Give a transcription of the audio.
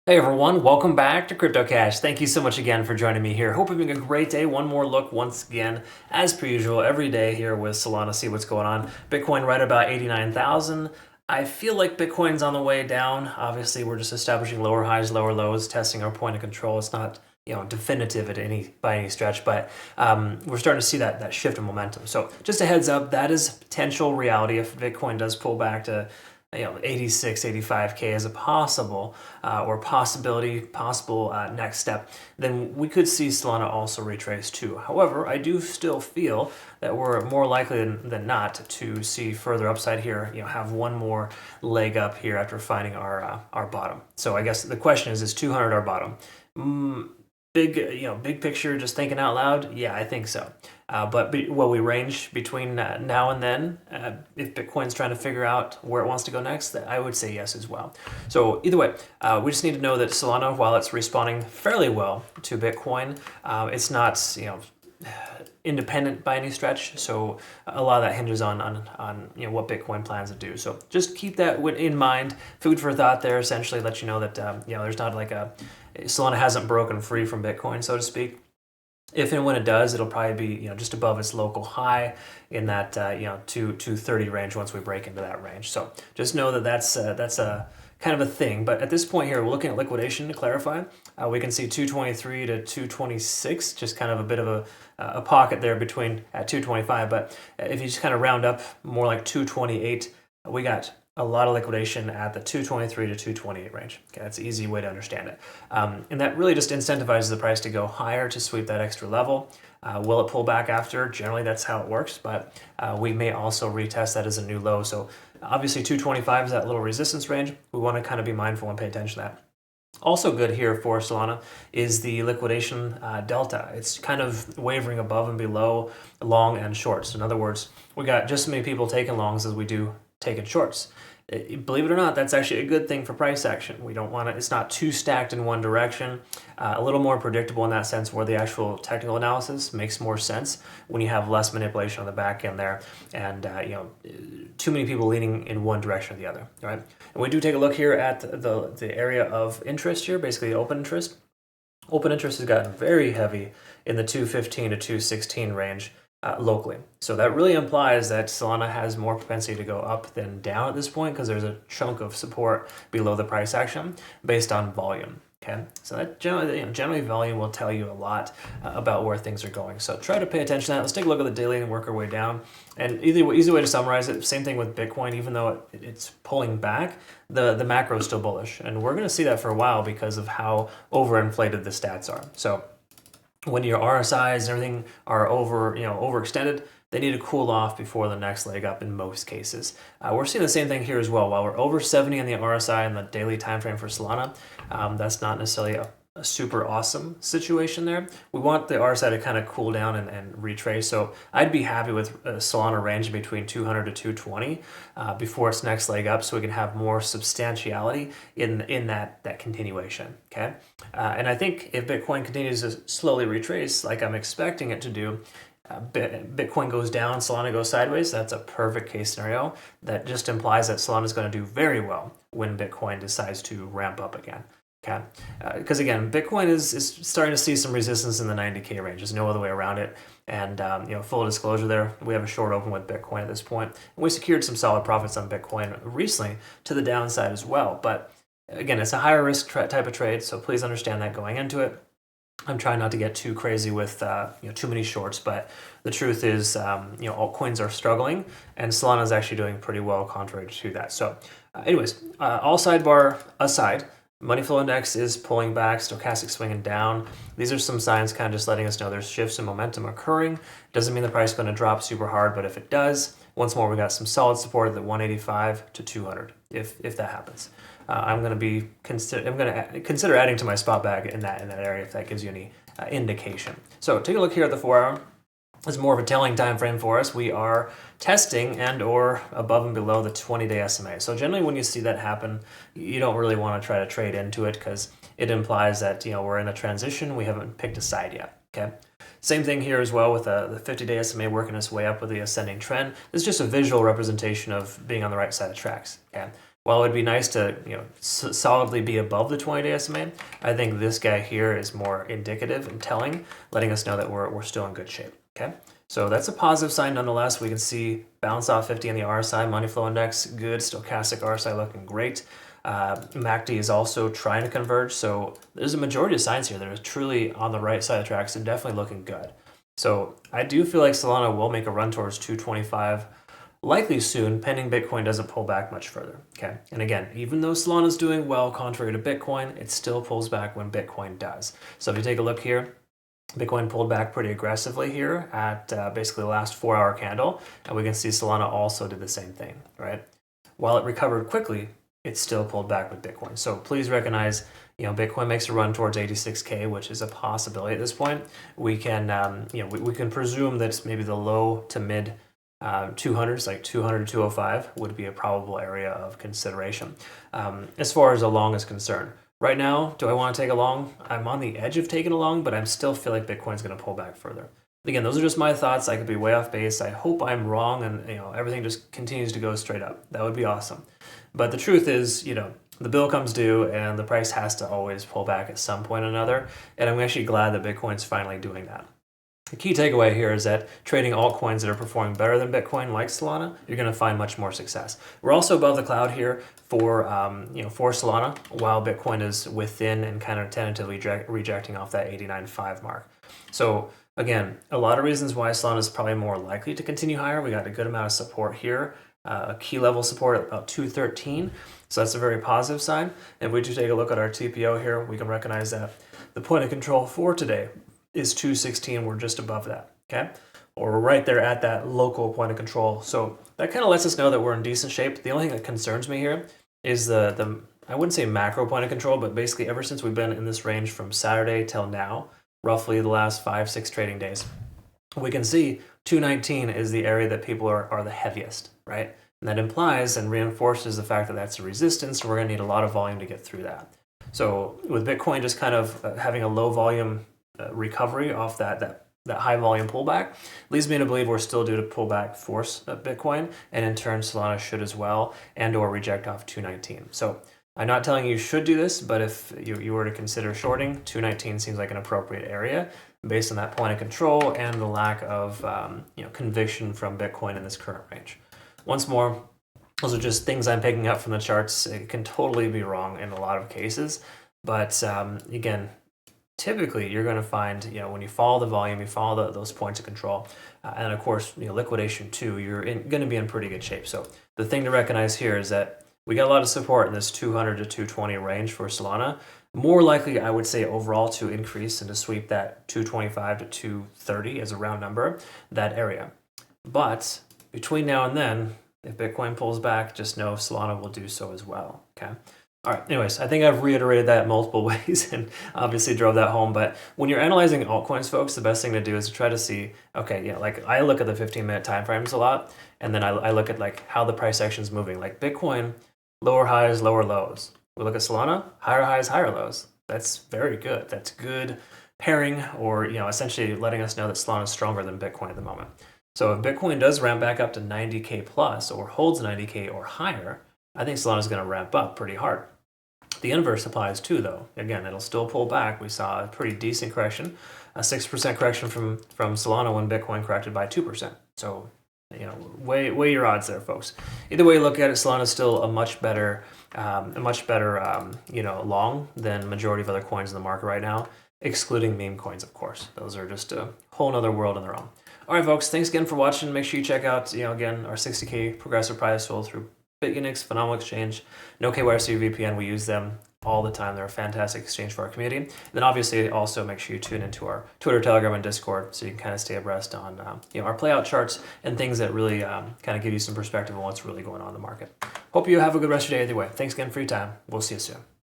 Hey everyone, welcome back to Crypto Cash. Thank you so much again for joining me here. Hope you're having a great day. One more look once again, as per usual, every day here with Solana, see what's going on. Bitcoin right about 89,000. I feel like Bitcoin's on the way down. Obviously, we're just establishing lower highs, lower lows, testing our point of control. It's not definitive by any stretch, but we're starting to see that shift in momentum. So just a heads up, that is potential reality if Bitcoin does pull back to 86, 85K as a possible possible next step, then we could see Solana also retrace too. However, I do still feel that we're more likely than not to see further upside here, have one more leg up here after finding our bottom. So I guess the question is 200 our bottom? Big picture, just thinking out loud, yeah, I think so. But will we range between now and then? If Bitcoin's trying to figure out where it wants to go next, I would say yes as well. So either way, we just need to know that Solana, while it's responding fairly well to Bitcoin, it's not independent by any stretch. So a lot of that hinges on what Bitcoin plans to do. So just keep that in mind. Food for thought there. Essentially, let you know that there's not like Solana hasn't broken free from Bitcoin, so to speak. If and when it does, it'll probably be just above its local high in that 230 range once we break into that range. So just know that that's a kind of a thing. But at this point here, we're looking at liquidation to clarify. We can see 223 to 226, just kind of a bit of a pocket there between at 225. But if you just kind of round up more like 228, we got a lot of liquidation at the 223 to 228 range. Okay, that's an easy way to understand it. And that really just incentivizes the price to go higher to sweep that extra level. Will it pull back after? Generally, that's how it works, but we may also retest that as a new low. So obviously 225 is that little resistance range. We want to kind of be mindful and pay attention to that. Also good here for Solana is the liquidation delta. It's kind of wavering above and below long and short. So in other words, we got just as many people taking longs as we do taking shorts. Believe it or not, that's actually a good thing for price action. We don't want it's not too stacked in one direction. A little more predictable in that sense, where the actual technical analysis makes more sense when you have less manipulation on the back end there, and too many people leaning in one direction or the other. Right? And we do take a look here at the area of interest here, basically open interest. Open interest has gotten very heavy in the 215 to 216 range. Locally. So that really implies that Solana has more propensity to go up than down at this point, because there's a chunk of support below the price action based on volume. Okay, so that generally volume will tell you a lot about where things are going. So try to pay attention to that. Let's take a look at the daily and work our way down. And easy way to summarize it, same thing with Bitcoin. Even though it's pulling back, the macro is still bullish, and we're going to see that for a while because of how overinflated the stats are. So when your RSIs and everything are overextended, they need to cool off before the next leg up in most cases. We're seeing the same thing here as well. While we're over 70 in the RSI and the daily time frame for Solana, that's not necessarily a super awesome situation there. We want the RSI to kind of cool down and retrace. So I'd be happy with Solana range between 200 to 220 before its next leg up, so we can have more substantiality in that continuation. Okay, and I think if Bitcoin continues to slowly retrace like I'm expecting it to do, Bitcoin goes down, Solana goes sideways, that's a perfect case scenario. That just implies that Solana is going to do very well when Bitcoin decides to ramp up again. Okay, because again, Bitcoin is starting to see some resistance in the 90K range. There's no other way around it. And full disclosure there, we have a short open with Bitcoin at this point. And we secured some solid profits on Bitcoin recently to the downside as well. But again, it's a higher risk type of trade, so please understand that going into it. I'm trying not to get too crazy with too many shorts, but the truth is, altcoins are struggling, and Solana is actually doing pretty well contrary to that. So, anyways, all sidebar aside, money flow index is pulling back, stochastic swinging down. These are some signs kind of just letting us know there's shifts in momentum occurring. Doesn't mean the price is going to drop super hard, but if it does, once more, we got some solid support at the 185 to 200 if that happens. I'm going to consider adding to my spot bag in that area if that gives you any indication. So take a look here at the 4-hour. It's more of a telling time frame for us. We are testing and or above and below the 20-day SMA. So generally when you see that happen, you don't really want to try to trade into it, because it implies that we're in a transition. We haven't picked a side yet. Okay. Same thing here as well with the 50-day SMA working its way up with the ascending trend. It's just a visual representation of being on the right side of tracks. Okay. while it'd be nice to solidly be above the 20-day SMA, I think this guy here is more indicative and telling, letting us know that we're still in good shape. Okay, so that's a positive sign nonetheless. We can see bounce off 50 on the RSI, money flow index, good. Stochastic RSI looking great. MACD is also trying to converge, so there's a majority of signs here that are truly on the right side of the tracks and definitely looking good. So I do feel like Solana will make a run towards 225, likely soon, pending Bitcoin doesn't pull back much further. Okay, and again, even though Solana is doing well contrary to Bitcoin, it still pulls back when Bitcoin does. So if you take a look here, Bitcoin pulled back pretty aggressively here at basically the last 4-hour candle, and we can see Solana also did the same thing, right? While it recovered quickly, it still pulled back with Bitcoin. So please recognize, Bitcoin makes a run towards 86K, which is a possibility at this point. We can, we can presume that maybe the low to mid 200s, like 200 to 205, would be a probable area of consideration. As far as a long is concerned, right now, do I want to take a long? I'm on the edge of taking a long, but I still feel like Bitcoin's going to pull back further. Again, those are just my thoughts. I could be way off base. I hope I'm wrong and everything just continues to go straight up. That would be awesome. But the truth is, the bill comes due and the price has to always pull back at some point or another. And I'm actually glad that Bitcoin's finally doing that. The key takeaway here is that trading altcoins that are performing better than Bitcoin, like Solana, you're going to find much more success. We're also above the cloud here for Solana, while Bitcoin is within and kind of tentatively rejecting off that 89.5 mark. So again, a lot of reasons why Solana is probably more likely to continue higher. We got a good amount of support here, a key level support at about 213. So that's a very positive sign. And if we just take a look at our TPO here, we can recognize that the point of control for today is 216. We're just above that, okay? Or we're right there at that local point of control. So that kind of lets us know that we're in decent shape. The only thing that concerns me here is the I wouldn't say macro point of control, but basically ever since we've been in this range from Saturday till now, roughly the last 5-6 trading days, we can see 219 is the area that people are the heaviest, right? And that implies and reinforces the fact that that's a resistance, and we're going to need a lot of volume to get through that. So with Bitcoin just kind of having a low volume recovery off that high volume pullback, leads me to believe we're still due to pull back force Bitcoin, and in turn Solana should as well, and or reject off 219. So I'm not telling you should do this, but if you were to consider shorting, 219 seems like an appropriate area based on that point of control and the lack of conviction from Bitcoin in this current range. Once more, those are just things I'm picking up from the charts. It can totally be wrong in a lot of cases, but again, typically you're going to find, when you follow the volume, you follow those points of control, and of course, liquidation too, you're going to be in pretty good shape. So the thing to recognize here is that we got a lot of support in this 200 to 220 range for Solana. More likely, I would say overall to increase and to sweep that 225 to 230 as a round number, that area. But between now and then, if Bitcoin pulls back, just know Solana will do so as well, okay? All right, anyways, I think I've reiterated that multiple ways and obviously drove that home. But when you're analyzing altcoins, folks, the best thing to do is to try to see, okay, like I look at the 15-minute time frames a lot, and then I look at like how the price action is moving. Like Bitcoin, lower highs, lower lows. We look at Solana, higher highs, higher lows. That's very good. That's good pairing, or essentially letting us know that Solana is stronger than Bitcoin at the moment. So if Bitcoin does ramp back up to 90K plus or holds 90K or higher, I think Solana is going to ramp up pretty hard. The inverse applies too, though. Again, it'll still pull back. We saw a pretty decent correction, a 6% correction from Solana when Bitcoin corrected by 2%. So, weigh your odds there, folks. Either way you look at it, Solana is still a much better long than majority of other coins in the market right now, excluding meme coins, of course. Those are just a whole other world on their own. All right, folks, thanks again for watching. Make sure you check out, again, our 60K progressive prize sold through Bitunix, phenomenal exchange, no KYC VPN. We use them all the time. They're a fantastic exchange for our community. And then obviously also make sure you tune into our Twitter, Telegram, and Discord so you can kind of stay abreast on our playout charts and things that really kind of give you some perspective on what's really going on in the market. Hope you have a good rest of your day either way. Thanks again for your time. We'll see you soon.